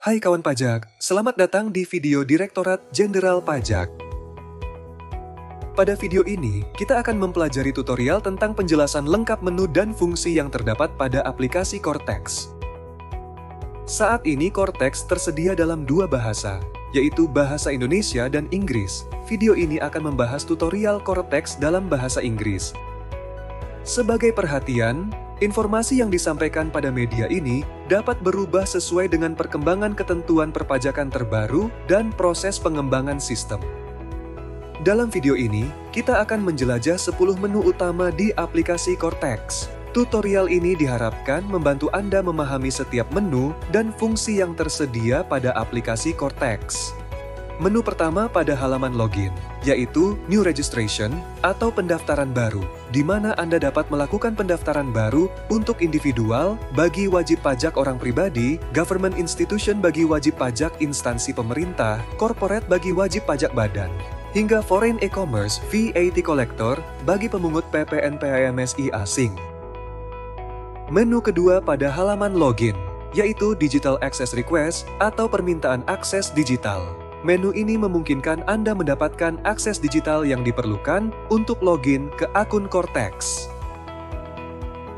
Hai kawan pajak, selamat datang di video Direktorat Jenderal Pajak. Pada video ini, kita akan mempelajari tutorial tentang penjelasan lengkap menu dan fungsi yang terdapat pada aplikasi Cortex. Saat ini Cortex tersedia dalam dua bahasa, yaitu bahasa Indonesia dan Inggris. Video ini akan membahas tutorial Cortex dalam bahasa Inggris. Sebagai perhatian, informasi yang disampaikan pada media ini dapat berubah sesuai dengan perkembangan ketentuan perpajakan terbaru dan proses pengembangan sistem. Dalam video ini, kita akan menjelajah 10 menu utama di aplikasi Cortex. Tutorial ini diharapkan membantu Anda memahami setiap menu dan fungsi yang tersedia pada aplikasi Cortex. Menu pertama pada halaman login, yaitu New Registration atau pendaftaran baru, di mana Anda dapat melakukan pendaftaran baru untuk individual bagi wajib pajak orang pribadi, government institution bagi wajib pajak instansi pemerintah, corporate bagi wajib pajak badan, hingga foreign e-commerce VAT collector bagi pemungut PPN/PAMSI asing. Menu kedua pada halaman login, yaitu Digital Access Request atau permintaan akses digital. Menu ini memungkinkan Anda mendapatkan akses digital yang diperlukan untuk login ke akun Cortex.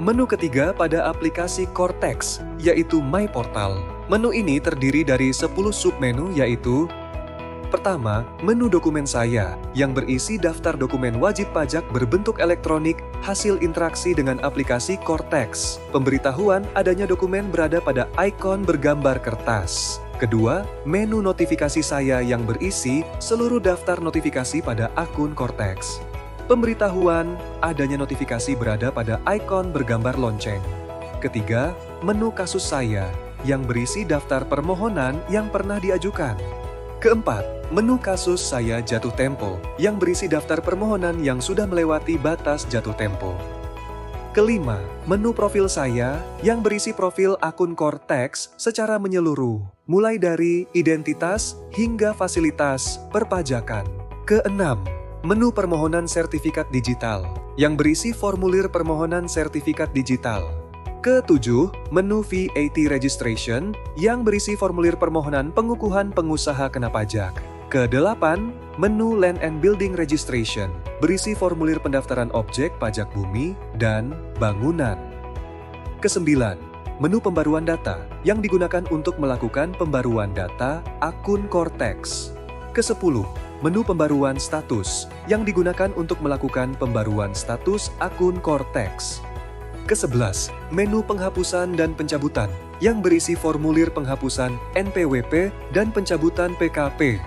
Menu ketiga pada aplikasi Cortex, yaitu My Portal. Menu ini terdiri dari 10 submenu, yaitu: pertama, menu dokumen saya, yang berisi daftar dokumen wajib pajak berbentuk elektronik hasil interaksi dengan aplikasi Cortex. Pemberitahuan adanya dokumen berada pada ikon bergambar kertas. Kedua, menu notifikasi saya yang berisi seluruh daftar notifikasi pada akun Cortex. Pemberitahuan adanya notifikasi berada pada ikon bergambar lonceng. Ketiga, menu kasus saya yang berisi daftar permohonan yang pernah diajukan. Keempat, menu kasus saya jatuh tempo yang berisi daftar permohonan yang sudah melewati batas jatuh tempo. Kelima, menu profil saya yang berisi profil akun Cortex secara menyeluruh, mulai dari identitas hingga fasilitas perpajakan. Keenam, menu permohonan sertifikat digital yang berisi formulir permohonan sertifikat digital. Ketujuh, menu VAT registration yang berisi formulir permohonan pengukuhan pengusaha kena pajak. Kedelapan, menu Land and Building Registration, berisi formulir pendaftaran objek pajak bumi dan bangunan. Kesembilan, menu pembaruan data yang digunakan untuk melakukan pembaruan data akun Cortex. Kesepuluh, menu pembaruan status yang digunakan untuk melakukan pembaruan status akun Cortex. Kesebelas, menu penghapusan dan pencabutan yang berisi formulir penghapusan NPWP dan pencabutan PKP.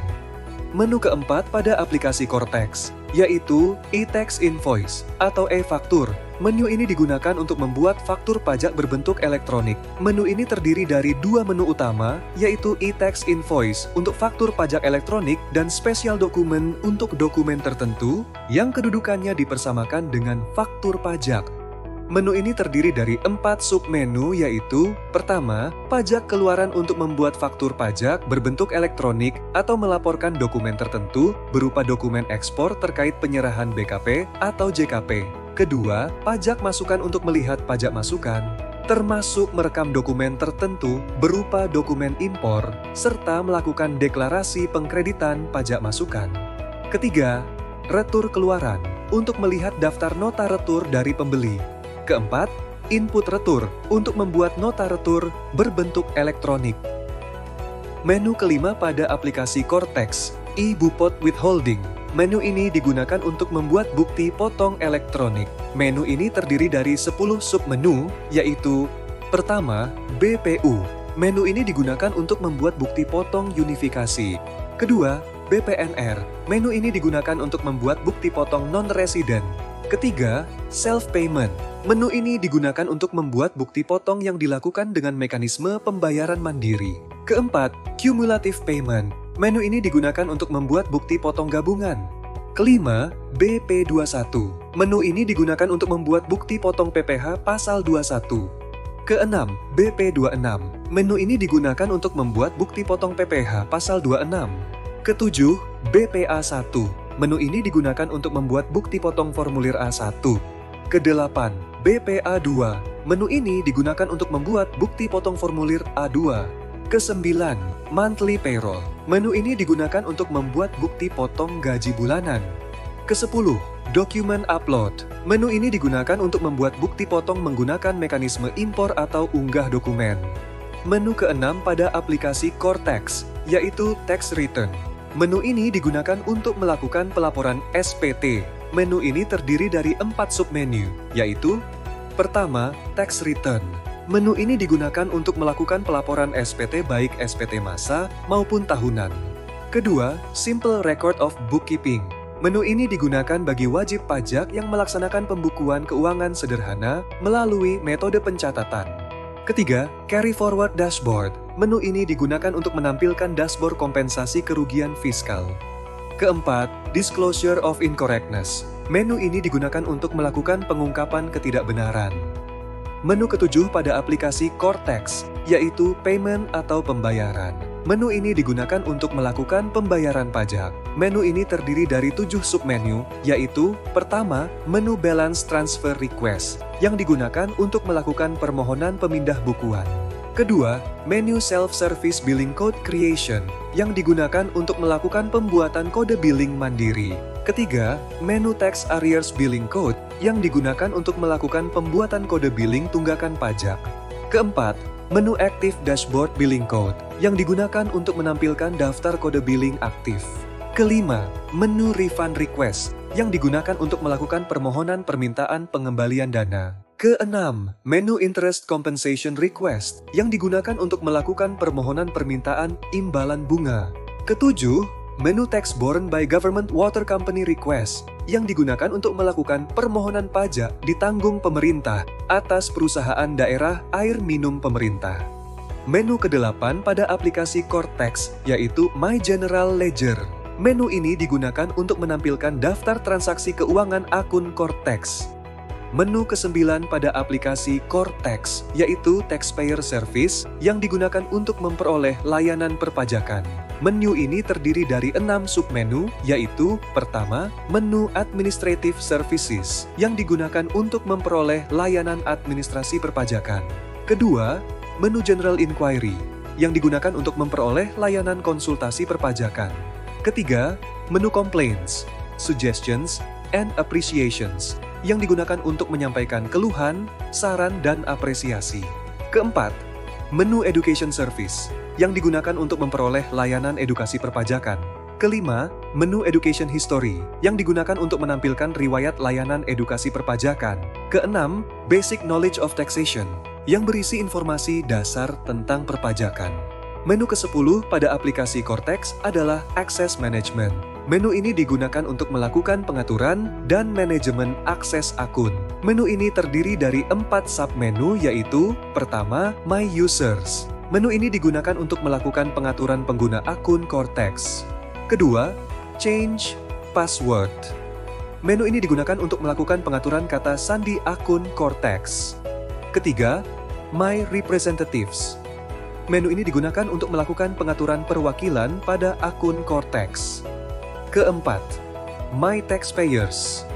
Menu keempat pada aplikasi Cortex, yaitu e-tax invoice atau e-faktur. Menu ini digunakan untuk membuat faktur pajak berbentuk elektronik. Menu ini terdiri dari dua menu utama, yaitu e-tax invoice untuk faktur pajak elektronik dan spesial dokumen untuk dokumen tertentu yang kedudukannya dipersamakan dengan faktur pajak. Menu ini terdiri dari 4 submenu, yaitu: pertama, pajak keluaran untuk membuat faktur pajak berbentuk elektronik atau melaporkan dokumen tertentu berupa dokumen ekspor terkait penyerahan BKP atau JKP. Kedua, pajak masukan untuk melihat pajak masukan, termasuk merekam dokumen tertentu berupa dokumen impor, serta melakukan deklarasi pengkreditan pajak masukan. Ketiga, retur keluaran untuk melihat daftar nota retur dari pembeli. Keempat, input retur untuk membuat nota retur berbentuk elektronik. Menu kelima pada aplikasi Cortex, e-Bupot withholding. Menu ini digunakan untuk membuat bukti potong elektronik. Menu ini terdiri dari 10 submenu, yaitu: pertama, BPU. Menu ini digunakan untuk membuat bukti potong unifikasi. Kedua, BPNR. Menu ini digunakan untuk membuat bukti potong non-resident. Ketiga, self-payment. Menu ini digunakan untuk membuat bukti potong yang dilakukan dengan mekanisme pembayaran mandiri. Keempat, cumulative payment. Menu ini digunakan untuk membuat bukti potong gabungan. Kelima, BP21. Menu ini digunakan untuk membuat bukti potong PPh pasal 21. Keenam, BP26. Menu ini digunakan untuk membuat bukti potong PPh pasal 26. Ketujuh, BPA1. Menu ini digunakan untuk membuat bukti potong formulir A1. Kedelapan, BPA2. Menu ini digunakan untuk membuat bukti potong formulir A2. Kesembilan, monthly payroll. Menu ini digunakan untuk membuat bukti potong gaji bulanan. Kesepuluh, document upload. Menu ini digunakan untuk membuat bukti potong menggunakan mekanisme impor atau unggah dokumen. Menu keenam pada aplikasi Cortex, yaitu tax return. Menu ini digunakan untuk melakukan pelaporan SPT. Menu ini terdiri dari 4 submenu, yaitu pertama, tax return. Menu ini digunakan untuk melakukan pelaporan SPT baik SPT masa maupun tahunan. Kedua, simple record of bookkeeping. Menu ini digunakan bagi wajib pajak yang melaksanakan pembukuan keuangan sederhana melalui metode pencatatan. Ketiga, carry forward dashboard. Menu ini digunakan untuk menampilkan dashboard kompensasi kerugian fiskal. Keempat, disclosure of incorrectness. Menu ini digunakan untuk melakukan pengungkapan ketidakbenaran. Menu ketujuh pada aplikasi Cortex, yaitu payment atau pembayaran. Menu ini digunakan untuk melakukan pembayaran pajak. Menu ini terdiri dari 7 submenu, yaitu pertama, menu balance transfer request, yang digunakan untuk melakukan permohonan pemindah bukuan. Kedua, menu self-service billing code creation, yang digunakan untuk melakukan pembuatan kode billing mandiri. Ketiga, menu tax arrears billing code, yang digunakan untuk melakukan pembuatan kode billing tunggakan pajak. Keempat, menu active dashboard billing code, yang digunakan untuk menampilkan daftar kode billing aktif. Kelima, menu refund request, yang digunakan untuk melakukan permohonan permintaan pengembalian dana. Keenam, menu interest compensation request, yang digunakan untuk melakukan permohonan permintaan imbalan bunga. Ketujuh, menu tax borne by government water company request, yang digunakan untuk melakukan permohonan pajak ditanggung pemerintah atas perusahaan daerah air minum pemerintah. Menu ke-8 pada aplikasi Cortex, yaitu My General Ledger. Menu ini digunakan untuk menampilkan daftar transaksi keuangan akun Cortex. Menu ke-9 pada aplikasi Cortex, yaitu Taxpayer Service, yang digunakan untuk memperoleh layanan perpajakan. Menu ini terdiri dari 6 submenu, yaitu pertama, menu Administrative Services, yang digunakan untuk memperoleh layanan administrasi perpajakan. Kedua, menu General Inquiry, yang digunakan untuk memperoleh layanan konsultasi perpajakan. Ketiga, menu Complaints, Suggestions, and Appreciations, yang digunakan untuk menyampaikan keluhan, saran, dan apresiasi. Keempat, menu Education Service, yang digunakan untuk memperoleh layanan edukasi perpajakan. Kelima, menu Education History, yang digunakan untuk menampilkan riwayat layanan edukasi perpajakan. Keenam, Basic Knowledge of Taxation, yang berisi informasi dasar tentang perpajakan. Menu ke-10 pada aplikasi Cortex adalah Access Management. Menu ini digunakan untuk melakukan pengaturan dan manajemen akses akun. Menu ini terdiri dari 4 submenu, yaitu pertama, My Users. Menu ini digunakan untuk melakukan pengaturan pengguna akun Cortex. Kedua, Change Password. Menu ini digunakan untuk melakukan pengaturan kata sandi akun Cortex. Ketiga, My Representatives. Menu ini digunakan untuk melakukan pengaturan perwakilan pada akun Cortex. Keempat, My Taxpayers.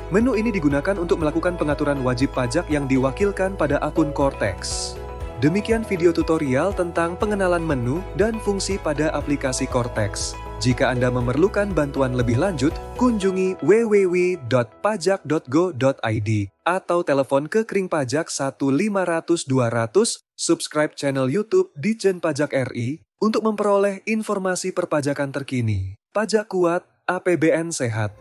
Menu ini digunakan untuk melakukan pengaturan wajib pajak yang diwakilkan pada akun Cortex. Demikian video tutorial tentang pengenalan menu dan fungsi pada aplikasi Cortex. Jika Anda memerlukan bantuan lebih lanjut, kunjungi www.pajak.go.id atau telepon ke Kring Pajak 1500200, subscribe channel YouTube Ditjen Pajak RI untuk memperoleh informasi perpajakan terkini. Pajak kuat, APBN sehat.